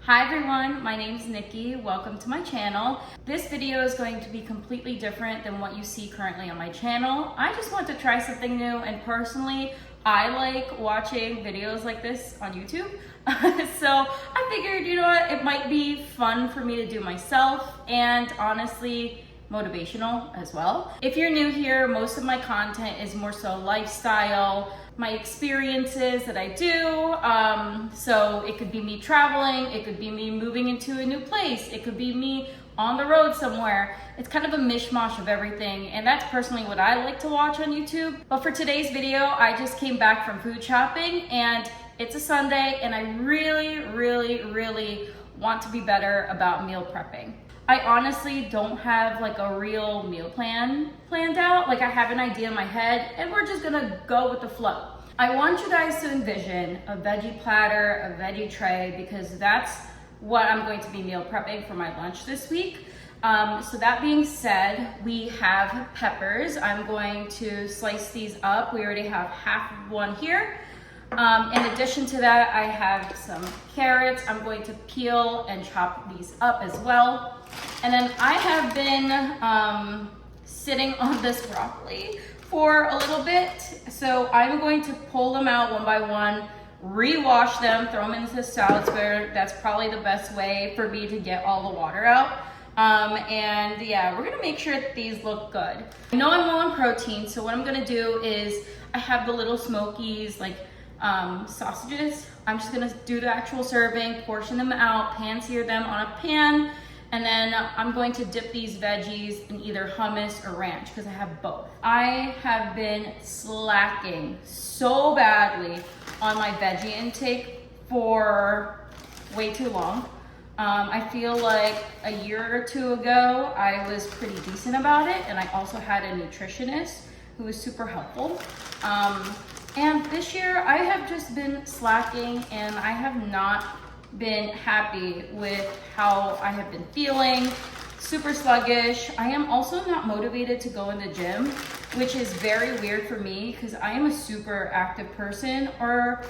Hi everyone, my name is Nikki. Welcome to my channel. This video is going to be completely different than what you see currently on my channel. I just want to try something new, and personally, I like watching videos like this on YouTube. So I figured, you know what, it might be fun for me to do myself, and honestly, motivational as well. If you're new here, most of my content is more so lifestyle, my experiences that I do. So it could be me traveling, it could be me moving into a new place, it could be me on the road somewhere. It's kind of a mishmash of everything, and that's personally what I like to watch on YouTube. But for today's video, I just came back from food shopping, and it's a Sunday, and I really want to be better about meal prepping. I honestly don't have like a real meal plan planned out. Like, I have an idea in my head and we're just gonna go with the flow. I want you guys to envision a veggie platter, a veggie tray, because that's what I'm going to be meal prepping for my lunch this week. So that being said, we have peppers. I'm going to slice these up. We already have half of one here. In addition to that, I have some carrots. I'm going to peel and chop these up as well. And then I have been sitting on this broccoli for a little bit. So I'm going to pull them out one by one, rewash them, throw them into the salad sprayer. That's probably the best way for me to get all the water out. And yeah, we're gonna make sure that these look good. I know I'm low on protein, so what I'm gonna do is I have the little Smokies, like sausages. I'm just gonna do the actual serving, portion them out, pan sear them on a pan, and then I'm going to dip these veggies in either hummus or ranch because I have both. I have been slacking so badly on my veggie intake for way too long. I feel like a year or two ago, I was pretty decent about it, and I also had a nutritionist who was super helpful. And this year I have just been slacking, and I have not been happy with how I have been feeling. Super sluggish. I am also not motivated to go in the gym, which is very weird for me because I am a super active person, or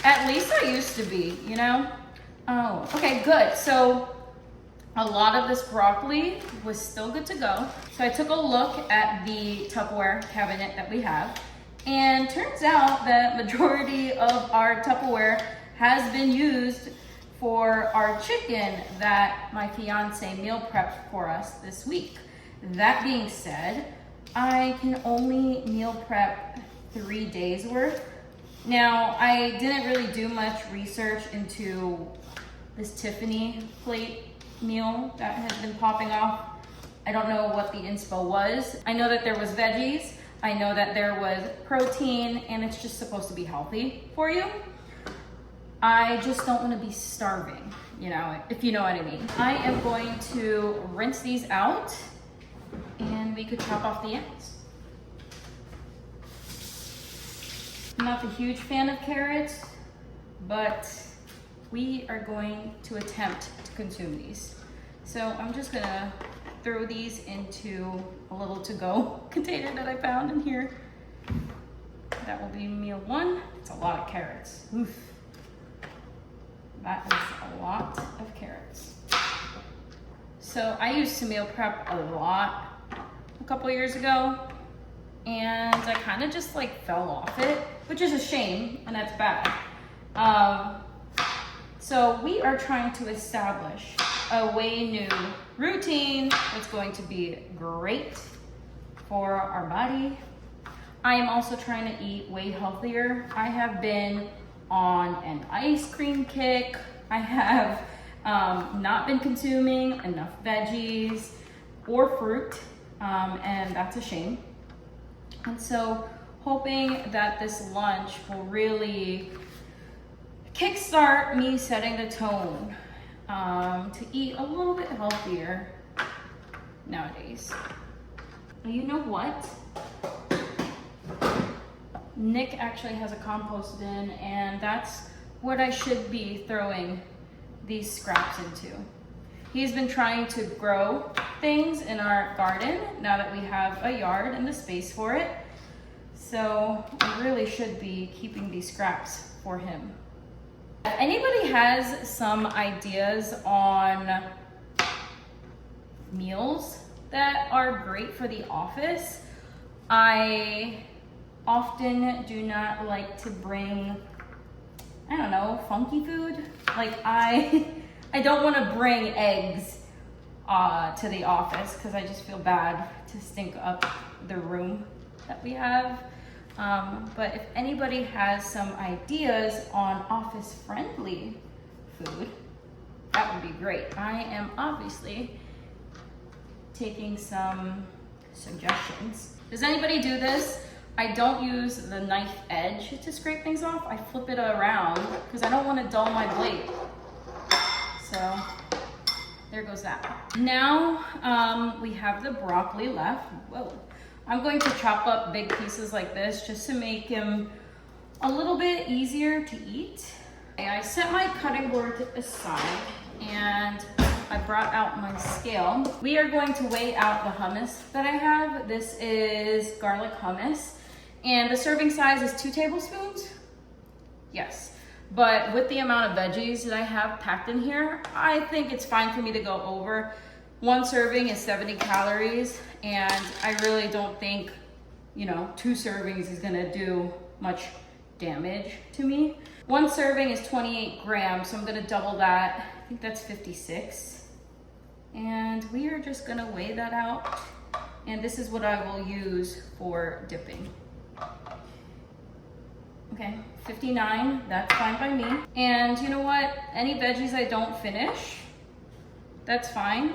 at least I used to be, you know? Oh, okay, good. So a lot of this broccoli was still good to go. So I took a look at the Tupperware cabinet that we have, and turns out that majority of our Tupperware has been used for our chicken that my fiance meal prepped for us this week. That being said, I can only meal prep 3 days worth. Now, I didn't really do much research into this Tiffany plate meal that has been popping off. I don't know what the inspo was. I know that there was veggies. I know that there was protein, and it's just supposed to be healthy for you. I just don't want to be starving, you know, if you know what I mean. I am going to rinse these out, and we could chop off the ends. I'm not a huge fan of carrots, but we are going to attempt to consume these. So I'm just gonna throw these into a little to-go container that I found in here. That will be meal one. It's a lot of carrots. Oof. That is a lot of carrots. So I used to meal prep a lot a couple years ago, and I kind of just like fell off it, which is a shame, and that's bad. So we are trying to establish a way new routine that's going to be great for our body. I am also trying to eat way healthier. I have been on an ice cream kick. I have not been consuming enough veggies or fruit, and that's a shame. And so hoping that this lunch will really kickstart me setting the tone to eat a little bit healthier nowadays. You know what? Nick actually has a compost bin, and that's what I should be throwing these scraps into. He's been trying to grow things in our garden now that we have a yard and the space for it. So I really should be keeping these scraps for him. If anybody has some ideas on meals that are great for the office, I often do not like to bring, I don't know, funky food. Like I don't want to bring eggs to the office because I just feel bad to stink up the room that we have. But if anybody has some ideas on office friendly food, that would be great. I am obviously taking some suggestions. Does anybody do this? I don't use the knife edge to scrape things off. I flip it around because I don't want to dull my blade. So there goes that. Now we have the broccoli left. Whoa. I'm going to chop up big pieces like this just to make them a little bit easier to eat. I set my cutting board aside and I brought out my scale. We are going to weigh out the hummus that I have. This is garlic hummus and the serving size is 2 tablespoons. Yes, but with the amount of veggies that I have packed in here, I think it's fine for me to go over. 1 serving is 70 calories, and I really don't think, 2 servings is gonna do much damage to me. 1 serving is 28 grams, so I'm gonna double that. I think that's 56. And we are just gonna weigh that out. And this is what I will use for dipping. Okay, 59, that's fine by me. And you know what? Any veggies I don't finish, that's fine.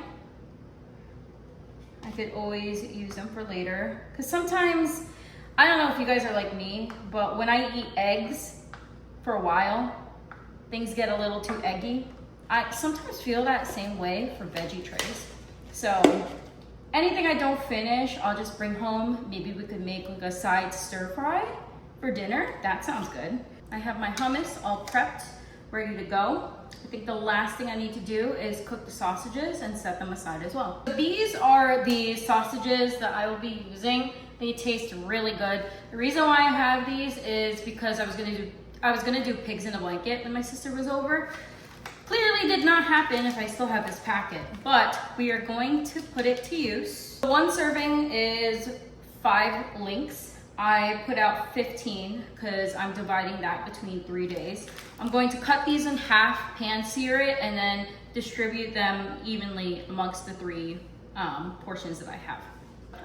I could always use them for later. Because sometimes, I don't know if you guys are like me, but when I eat eggs for a while, things get a little too eggy. I sometimes feel that same way for veggie trays. So anything I don't finish, I'll just bring home. Maybe we could make like a side stir fry for dinner. That sounds good. I have my hummus all prepped, ready to go. I think the last thing I need to do is cook the sausages and set them aside as well. These are the sausages that I will be using. They taste really good. The reason why I have these is because I was gonna do pigs in a blanket when my sister was over. Clearly did not happen if I still have this packet, but we are going to put it to use. 1 serving is 5 links. I put out 15 because I'm dividing that between 3 days. I'm going to cut these in half, pan sear it, and then distribute them evenly amongst the 3 portions that I have.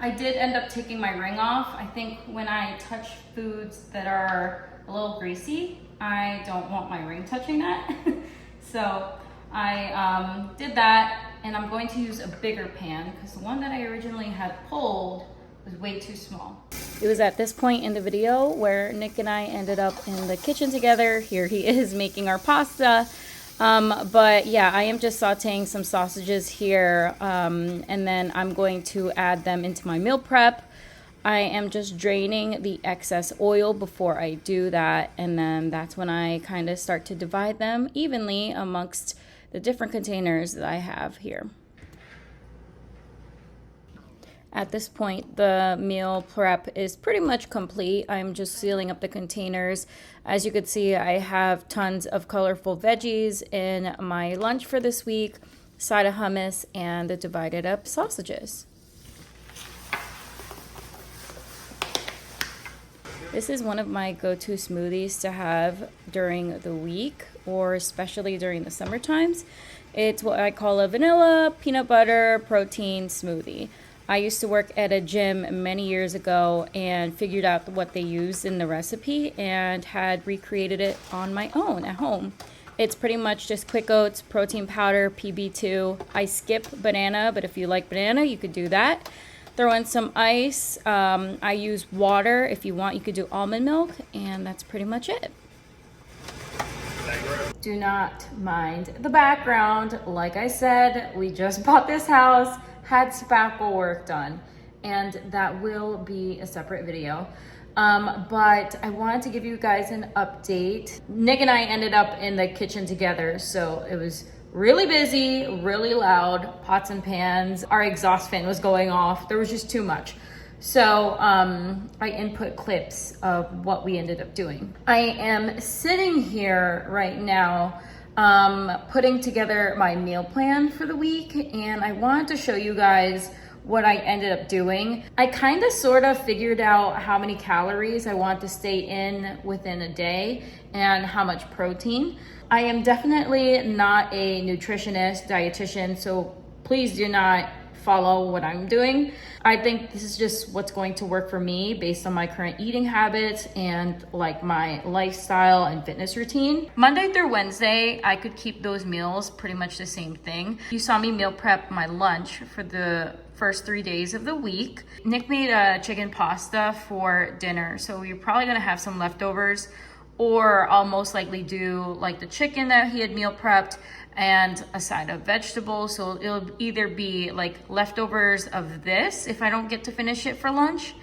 I did end up taking my ring off. I think when I touch foods that are a little greasy, I don't want my ring touching that. So I did that, and I'm going to use a bigger pan because the one that I originally had pulled was way too small. It was at this point in the video where Nick and I ended up in the kitchen together. Here he is making our pasta. But yeah, I am just sauteing some sausages here, and then I'm going to add them into my meal prep. I am just draining the excess oil before I do that, and then that's when I kind of start to divide them evenly amongst the different containers that I have here. At this point, the meal prep is pretty much complete. I'm just sealing up the containers. As you can see, I have tons of colorful veggies in my lunch for this week, side of hummus, and the divided up sausages. This is one of my go-to smoothies to have during the week, or especially during the summer times. It's what I call a vanilla peanut butter protein smoothie. I used to work at a gym many years ago and figured out what they used in the recipe and had recreated it on my own at home. It's pretty much just quick oats, protein powder, PB2. I skip banana, but if you like banana, you could do that. Throw in some ice. I use water. If you want, you could do almond milk, and that's pretty much it. Do not mind the background. Like I said, we just bought this house, had spackle work done, and that will be a separate video. But I wanted to give you guys an update. Nick and I ended up in the kitchen together, so it was really busy, really loud, pots and pans. Our exhaust fan was going off. There was just too much. So I input clips of what we ended up doing. I am sitting here right now putting together my meal plan for the week, and I wanted to show you guys what I ended up doing. I kind of sort of figured out how many calories I want to stay in within a day and how much protein. I am definitely not a nutritionist, dietitian, so please do not follow what I'm doing. I think this is just what's going to work for me based on my current eating habits and like my lifestyle and fitness routine. Monday through Wednesday, I could keep those meals pretty much the same thing. You saw me meal prep my lunch for the first 3 days of the week. Nick made a chicken pasta for dinner, so we're probably gonna have some leftovers, or I'll most likely do like the chicken that he had meal prepped and a side of vegetables. So it'll either be like leftovers of this if I don't get to finish it for lunch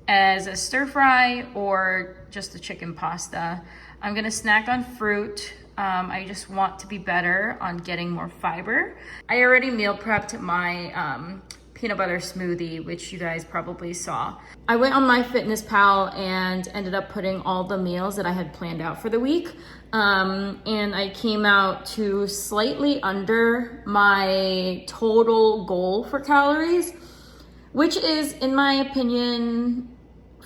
as a stir fry, or just the chicken pasta. I'm gonna snack on fruit. I just want to be better on getting more fiber. I already meal prepped my peanut butter smoothie, which you guys probably saw. I went on MyFitnessPal and ended up putting all the meals that I had planned out for the week. And I came out to slightly under my total goal for calories, which is, in my opinion,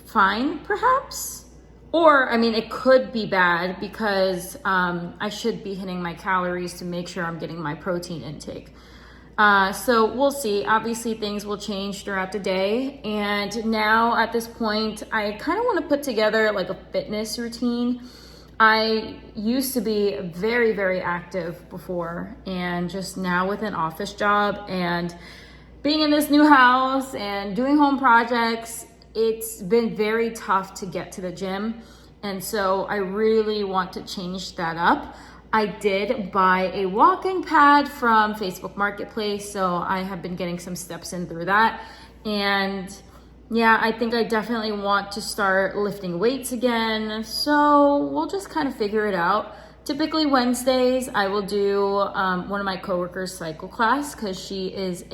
fine, perhaps. Or, I mean, it could be bad because I should be hitting my calories to make sure I'm getting my protein intake. So we'll see. Obviously things will change throughout the day. And now at this point, I kind of want to put together like a fitness routine. I used to be very, very active before, and just now with an office job and being in this new house and doing home projects, it's been very tough to get to the gym. And so I really want to change that up. I did buy a walking pad from Facebook Marketplace, so I have been getting some steps in through that. And yeah, I think I definitely want to start lifting weights again. So we'll just kind of figure it out. Typically Wednesdays, I will do one of my coworkers' cycle class because she is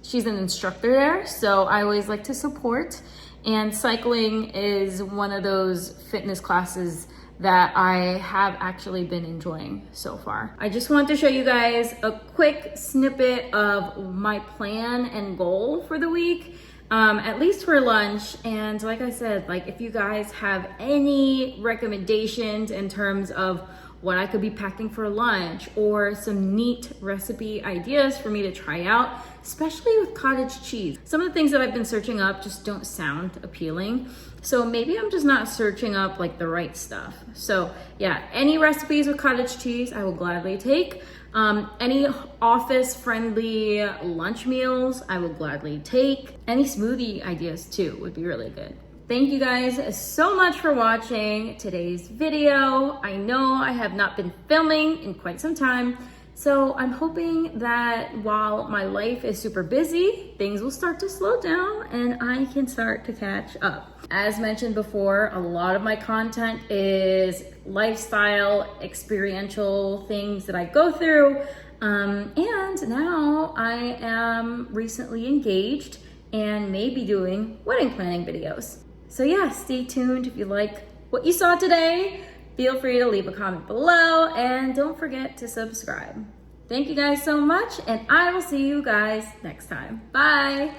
she's an instructor there. So I always like to support. And cycling is one of those fitness classes that I have actually been enjoying so far. I just want to show you guys a quick snippet of my plan and goal for the week, at least for lunch. And like I said, like if you guys have any recommendations in terms of what I could be packing for lunch or some neat recipe ideas for me to try out, especially with cottage cheese. Some of the things that I've been searching up just don't sound appealing. So maybe I'm just not searching up like the right stuff. So yeah, any recipes with cottage cheese, I will gladly take. Any office friendly lunch meals, I will gladly take. Any smoothie ideas too would be really good. Thank you guys so much for watching today's video. I know I have not been filming in quite some time, so I'm hoping that while my life is super busy, things will start to slow down and I can start to catch up. As mentioned before, a lot of my content is lifestyle, experiential things that I go through. And now I am recently engaged and may be doing wedding planning videos. So yeah, stay tuned. If you like what you saw today, feel free to leave a comment below and don't forget to subscribe. Thank you guys so much, and I will see you guys next time. Bye.